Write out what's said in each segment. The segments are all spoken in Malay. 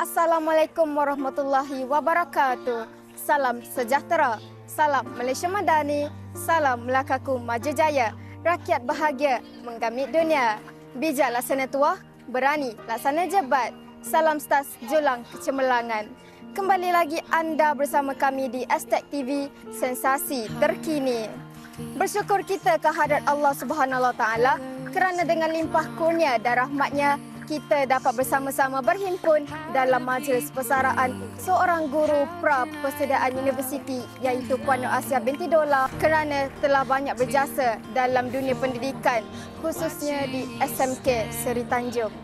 Assalamualaikum warahmatullahi wabarakatuh. Salam sejahtera. Salam Malaysia Madani. Salam Melakaku Maju Jaya. Rakyat bahagia menggamit dunia. Bijak laksana tuah, berani laksana jebat. Salam stas julang kecemerlangan. Kembali lagi anda bersama kami di Aztec TV, sensasi terkini. Bersyukur kita kehadrat Allah Subhanahu Wa Taala kerana dengan limpah kurnia dan rahmatnya kita dapat bersama-sama berhimpun dalam majlis persaraan seorang guru pra-persediaan universiti iaitu Puan Nur Asia binti Dola kerana telah banyak berjasa dalam dunia pendidikan khususnya di SMK Seri Tanjung.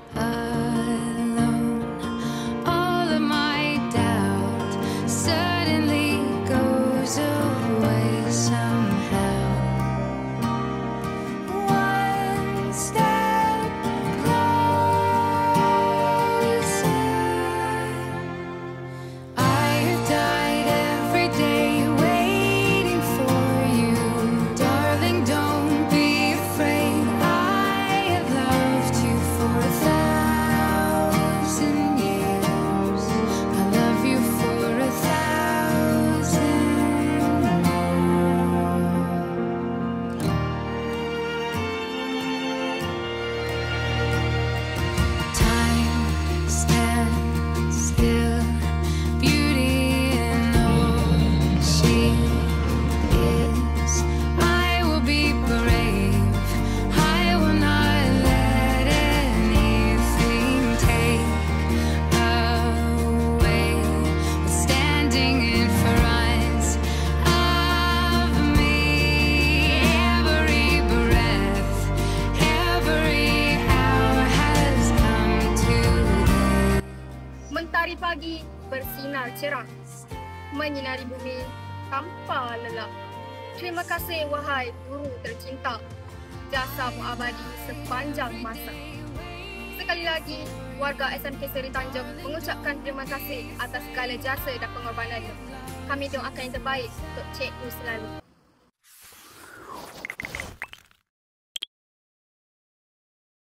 Mentari pagi bersinar cerah, menyinari bumi tanpa lelah. Terima kasih wahai guru tercinta, jasamu abadi sepanjang masa. Sekali lagi, warga SMK Seri Tanjung mengucapkan terima kasih atas segala jasa dan pengorbanannya. Kami doakan yang terbaik untuk cikgu selalu.